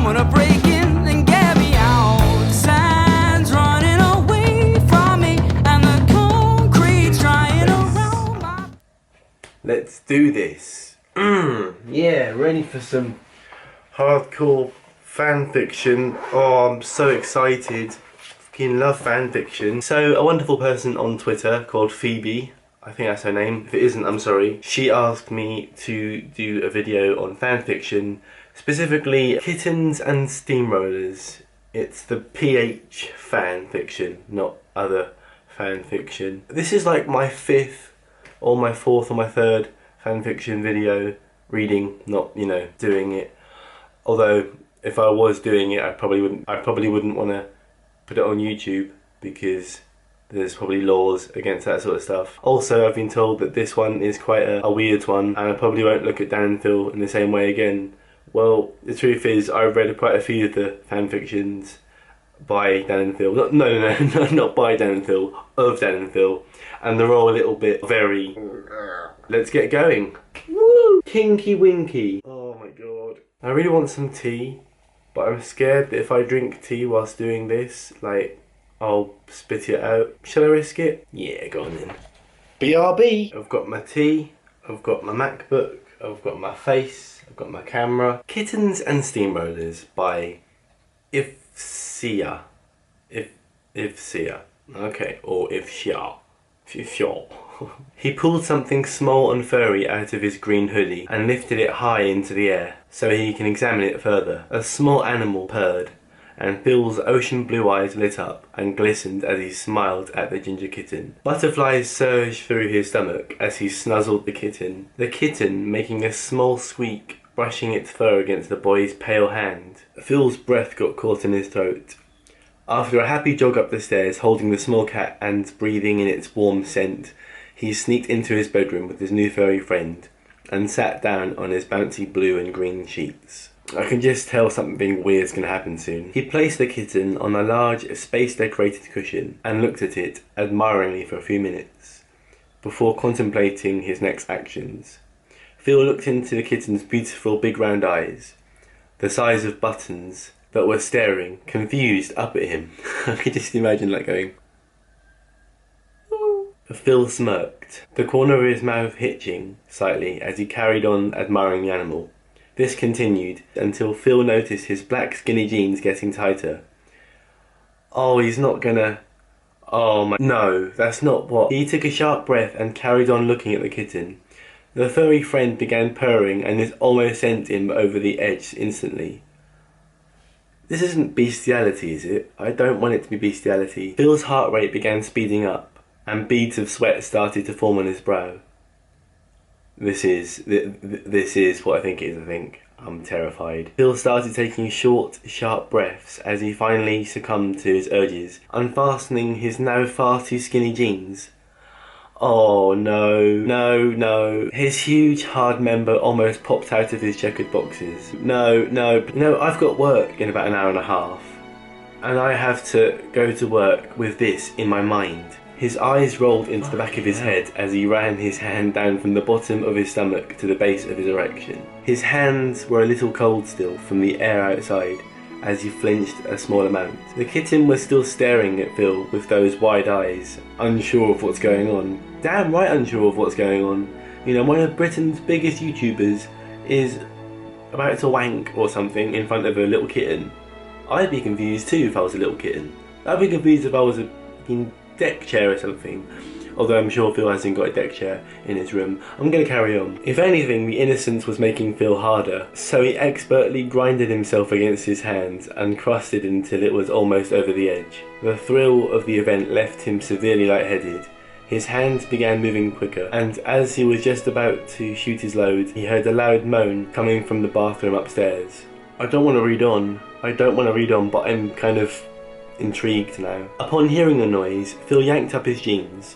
someone to break in and get me out. Sand's running away from me, and the concrete's drying around my... Let's do this. Yeah, ready for some hardcore fan fiction. Oh, I'm so excited. Fucking love fan fiction. So, a wonderful person on Twitter called Phoebe, I think that's her name. If it isn't, I'm sorry. She asked me to do a video on fan fiction, specifically Kittens and Steamrollers. It's the PH fan fiction, not other fan fiction. This is like my 5th or my 4th or my 3rd fan fiction video reading, not, you know, doing it. Although if I was doing it, I probably wouldn't want to put it on YouTube because there's probably laws against that sort of stuff. Also, I've been told that this one is quite a weird one, and I probably won't look at Dan and Phil in the same way again. Well, the truth is, I've read quite a few of the fan fictions by Dan and Phil. No, not by Dan and Phil, of Dan and Phil. And they're all a little bit very... Let's get going. Woo! Kinky winky. Oh my god. I really want some tea, but I'm scared that if I drink tea whilst doing this, like, I'll spit it out. Shall I risk it? Yeah, go on then. BRB. I've got my tea, I've got my MacBook, I've got my face, I've got my camera. Kittens and Steamrollers by Ifsia. Ifsia. Okay, or Ifsia. He pulled something small and furry out of his green hoodie and lifted it high into the air so he can examine it further. A small animal purred, and Phil's ocean blue eyes lit up and glistened as he smiled at the ginger kitten. Butterflies surged through his stomach as he snuzzled the kitten making a small squeak, brushing its fur against the boy's pale hand. Phil's breath got caught in his throat. After a happy jog up the stairs, holding the small cat and breathing in its warm scent, he sneaked into his bedroom with his new furry friend and sat down on his bouncy blue and green sheets. I can just tell something weird's going to happen soon. He placed the kitten on a large, space-decorated cushion and looked at it admiringly for a few minutes before contemplating his next actions. Phil looked into the kitten's beautiful big round eyes, the size of buttons, that were staring, confused, up at him. I could just imagine like going... Oh. Phil smirked, the corner of his mouth hitching slightly as he carried on admiring the animal. This continued until Phil noticed his black skinny jeans getting tighter. Oh, he's not gonna... Oh my... No, that's not what... He took a sharp breath and carried on looking at the kitten. The furry friend began purring and this almost sent him over the edge instantly. This isn't bestiality, is it? I don't want it to be bestiality. Phil's heart rate began speeding up, and beads of sweat started to form on his brow. This is what I think it is, I think. I'm terrified. Phil started taking short, sharp breaths as he finally succumbed to his urges, unfastening his now far too skinny jeans. Oh no. His huge hard member almost popped out of his checkered boxes. No, I've got work in about an hour and a half. And I have to go to work with this in my mind. His eyes rolled into the back of his head as he ran his hand down from the bottom of his stomach to the base of his erection. His hands were a little cold still from the air outside as he flinched a small amount. The kitten was still staring at Phil with those wide eyes, unsure of what's going on. Damn right unsure of what's going on. You know, one of Britain's biggest YouTubers is about to wank or something in front of a little kitten. I'd be confused too if I was a little kitten. I'd be confused if I was a fucking deck chair or something. Although I'm sure Phil hasn't got a deck chair in his room. I'm going to carry on. If anything, the innocence was making Phil harder, so he expertly grinded himself against his hands and crusted until it was almost over the edge. The thrill of the event left him severely lightheaded. His hands began moving quicker, and as he was just about to shoot his load, he heard a loud moan coming from the bathroom upstairs. I don't want to read on, but I'm kind of intrigued now. Upon hearing the noise, Phil yanked up his jeans,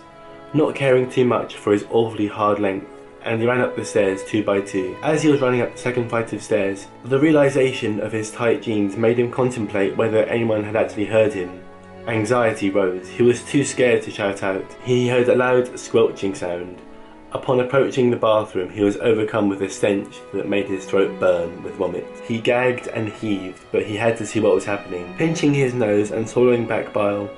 not caring too much for his awfully hard length, and he ran up the stairs 2 by 2. As he was running up the second flight of stairs, the realization of his tight jeans made him contemplate whether anyone had actually heard him. Anxiety rose. He was too scared to shout out. He heard a loud squelching sound, Upon approaching the bathroom, he was overcome with a stench that made his throat burn with vomit. He gagged and heaved, but he had to see what was happening. Pinching his nose and swallowing back bile,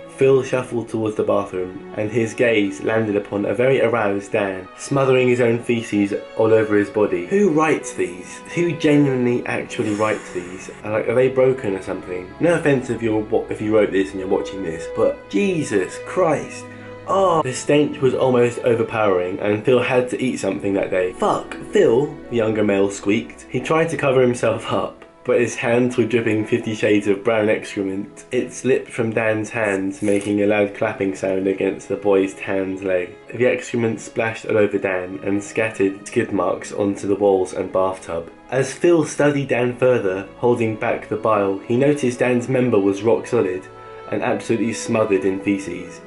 Phil shuffled towards the bathroom, and his gaze landed upon a very aroused Dan, smothering his own feces all over his body. Who writes these? Who genuinely actually writes these? Like, are they broken or something? No offense if you wrote this and you're watching this, but Jesus Christ. Oh, the stench was almost overpowering, and Phil had to eat something that day. Fuck, Phil, the younger male squeaked. He tried to cover himself up, but his hands were dripping 50 shades of brown excrement. It slipped from Dan's hands, making a loud clapping sound against the boy's tanned leg. The excrement splashed all over Dan and scattered skid marks onto the walls and bathtub. As Phil studied Dan further, holding back the bile, he noticed Dan's member was rock solid and absolutely smothered in feces.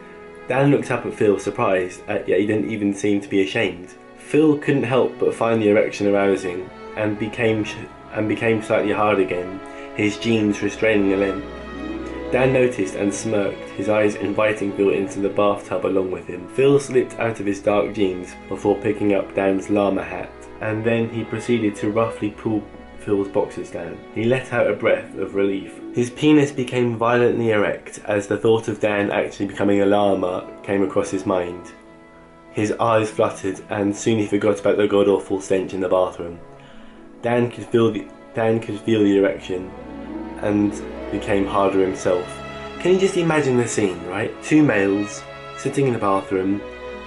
Dan looked up at Phil, surprised, yet he didn't even seem to be ashamed. Phil couldn't help but find the erection arousing, and became slightly hard again, his jeans restraining the length. Dan noticed and smirked, his eyes inviting Phil into the bathtub along with him. Phil slipped out of his dark jeans before picking up Dan's llama hat, and then he proceeded to roughly pull Phil's boxers down. He let out a breath of relief. His penis became violently erect as the thought of Dan actually becoming a llama came across his mind. His eyes fluttered, and soon he forgot about the god-awful stench in the bathroom. Dan could feel the erection and became harder himself. Can you just imagine the scene, right? Two males sitting in the bathroom,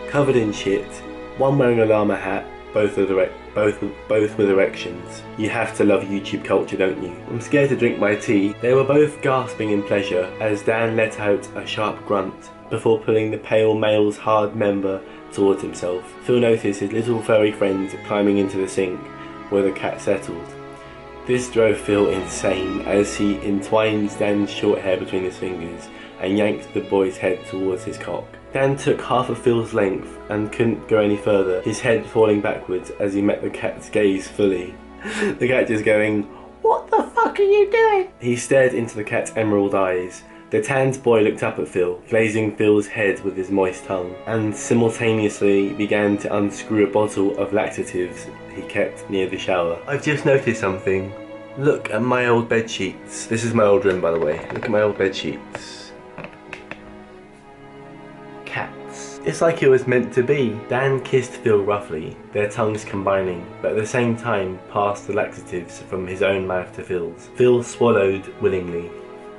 covered in shit, one wearing a llama hat, both with erections. You have to love YouTube culture, don't you? I'm scared to drink my tea. They were both gasping in pleasure as Dan let out a sharp grunt before pulling the pale male's hard member towards himself. Phil noticed his little furry friend climbing into the sink where the cat settled. This drove Phil insane as he entwined Dan's short hair between his fingers and yanked the boy's head towards his cock. Dan took half of Phil's length and couldn't go any further, his head falling backwards as he met the cat's gaze fully. The cat just going, "What the fuck are you doing?" He stared into the cat's emerald eyes. The tanned boy looked up at Phil, glazing Phil's head with his moist tongue, and simultaneously began to unscrew a bottle of laxatives he kept near the shower. I've just noticed something. Look at my old bed sheets. This is my old room, by the way. Look at my old bed sheets. Cats. It's like it was meant to be. Dan kissed Phil roughly, their tongues combining, but at the same time passed the laxatives from his own mouth to Phil's. Phil swallowed willingly,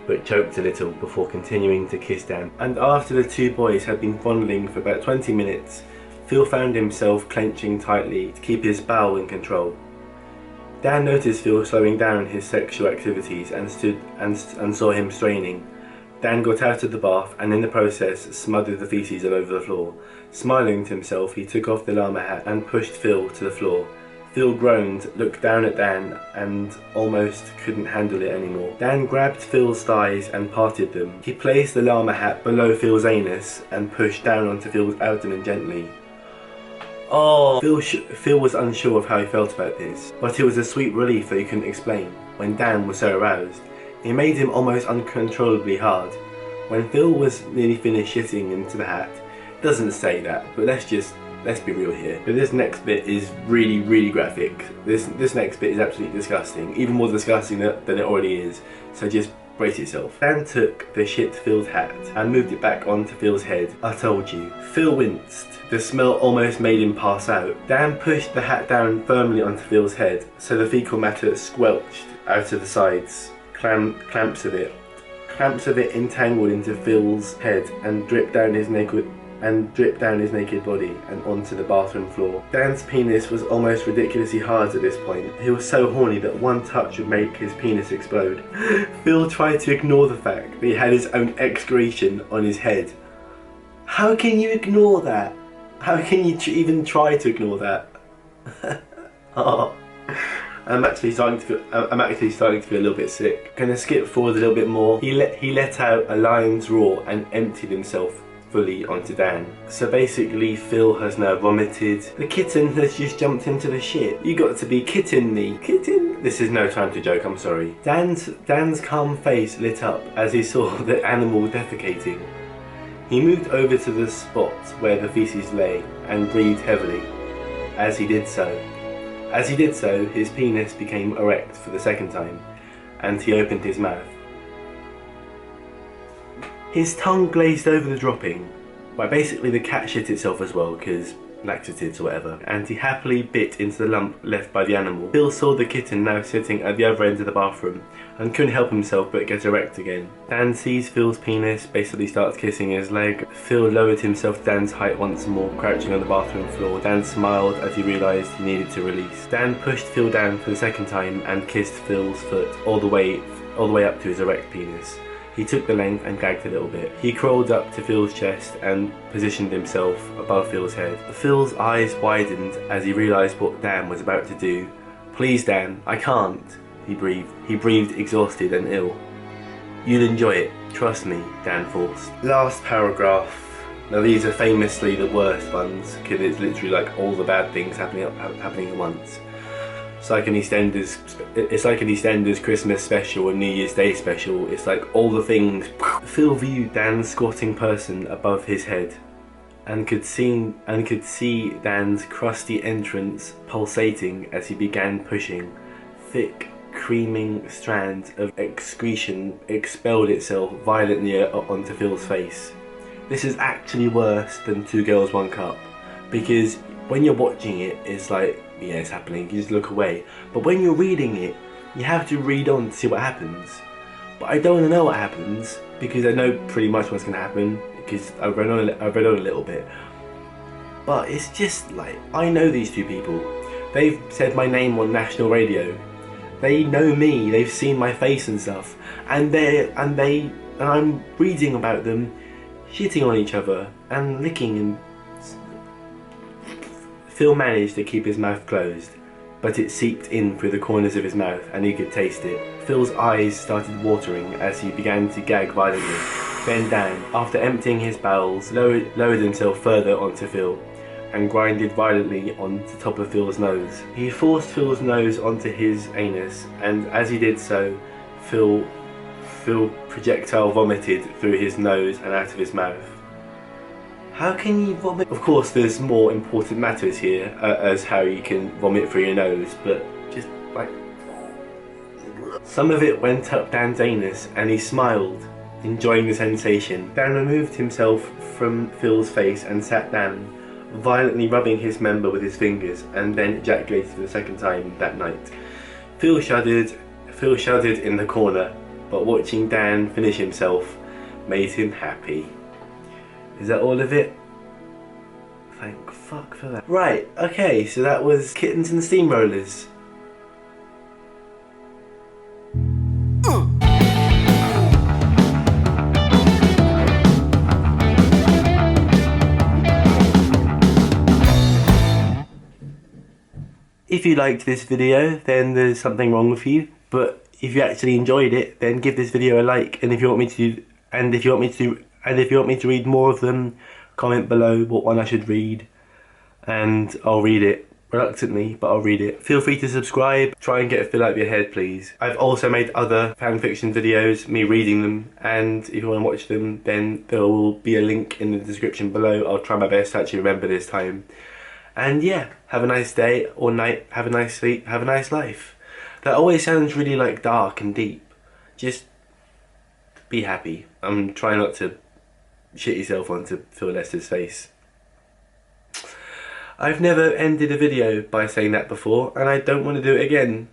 but choked a little before continuing to kiss Dan. And after the two boys had been fondling for about 20 minutes, Phil found himself clenching tightly to keep his bowel in control. Dan noticed Phil slowing down his sexual activities and saw him straining. Dan got out of the bath and in the process smothered the feces all over the floor. Smiling to himself, he took off the llama hat and pushed Phil to the floor. Phil groaned, looked down at Dan and almost couldn't handle it anymore. Dan grabbed Phil's thighs and parted them. He placed the llama hat below Phil's anus and pushed down onto Phil's abdomen gently. Oh, Phil was unsure of how he felt about this, but it was a sweet relief that he couldn't explain when Dan was so aroused. It made him almost uncontrollably hard. When Phil was nearly finished shitting into the hat, it doesn't say that, but let's be real here. But this next bit is really graphic. This next bit is absolutely disgusting, even more disgusting than it already is, so just brace yourself. Dan took the shit-filled hat and moved it back onto Phil's head. I told you. Phil winced. The smell almost made him pass out. Dan pushed the hat down firmly onto Phil's head, so the fecal matter squelched out of the sides. Clamps of it entangled into Phil's head and dripped down his naked body and onto the bathroom floor. Dan's penis was almost ridiculously hard at this point. He was so horny that one touch would make his penis explode. Phil tried to ignore the fact that he had his own excretion on his head. How can you ignore that? How can you even try to ignore that? Oh. I'm actually starting to feel a little bit sick. Gonna skip forward a little bit more. He let out a lion's roar and emptied himself fully onto Dan. So basically Phil has now vomited. The kitten has just jumped into the shit. You got to be kidding me. Kitten? This is no time to joke, I'm sorry. Dan's calm face lit up as he saw the animal defecating. He moved over to the spot where the feces lay and breathed heavily. As he did so, his penis became erect for the second time, and he opened his mouth. His tongue glazed over the dropping. Well, basically the cat shit itself as well, because laxatives or whatever, and he happily bit into the lump left by the animal. Phil saw the kitten now sitting at the other end of the bathroom and couldn't help himself but get erect again. Dan sees Phil's penis, basically starts kissing his leg. Phil lowered himself to Dan's height once more, crouching on the bathroom floor. Dan smiled as he realised he needed to release. Dan pushed Phil down for the second time and kissed Phil's foot all the way up to his erect penis. He took the length and gagged a little bit. He crawled up to Phil's chest and positioned himself above Phil's head. Phil's eyes widened as he realised what Dan was about to do. "Please, Dan, I can't," he breathed. He breathed exhausted and ill. "You'll enjoy it, trust me," Dan forced. Last paragraph. Now these are famously the worst ones, because it's literally like all the bad things happening at once. It's like an EastEnders Christmas special and New Year's Day special. It's like all the things. Phil viewed Dan's squatting person above his head, and could see Dan's crusty entrance pulsating as he began pushing. Thick, creaming strands of excretion expelled itself violently onto Phil's face. This is actually worse than Two Girls, One Cup, because when you're watching it, it's like, yeah, it's happening, you just look away. But when you're reading it, you have to read on to see what happens. But I don't want to know what happens, because I know pretty much what's going to happen, because I've read on a little bit. But it's just like, I know these two people. They've said my name on national radio. They know me, they've seen my face and stuff. And I'm reading about them shitting on each other and licking and... Phil managed to keep his mouth closed, but it seeped in through the corners of his mouth and he could taste it. Phil's eyes started watering as he began to gag violently. Then Dan, after emptying his bowels, lowered himself further onto Phil and grinded violently on the top of Phil's nose. He forced Phil's nose onto his anus, and as he did so, Phil projectile vomited through his nose and out of his mouth. How can you vomit? Of course, there's more important matters here, as how you can vomit through your nose, but just like... Some of it went up Dan's anus, and he smiled, enjoying the sensation. Dan removed himself from Phil's face and sat down, violently rubbing his member with his fingers, and then ejaculated for the second time that night. Phil shuddered in the corner, but watching Dan finish himself made him happy. Is that all of it? Thank fuck for that. Right, okay, so that was Kittens and Steamrollers. If you liked this video, then there's something wrong with you. But if you actually enjoyed it, then give this video a like. And if you want me to read more of them, comment below what one I should read, and I'll read it. Reluctantly, but I'll read it. Feel free to subscribe. Try and get a fill out of your head, please. I've also made other fanfiction videos, me reading them, and if you want to watch them, then there will be a link in the description below. I'll try my best to actually remember this time. And yeah, have a nice day or night, have a nice sleep, have a nice life. That always sounds really like dark and deep. Just be happy. I'm trying not to shit yourself onto Phil Lester's face. I've never ended a video by saying that before, and I don't want to do it again.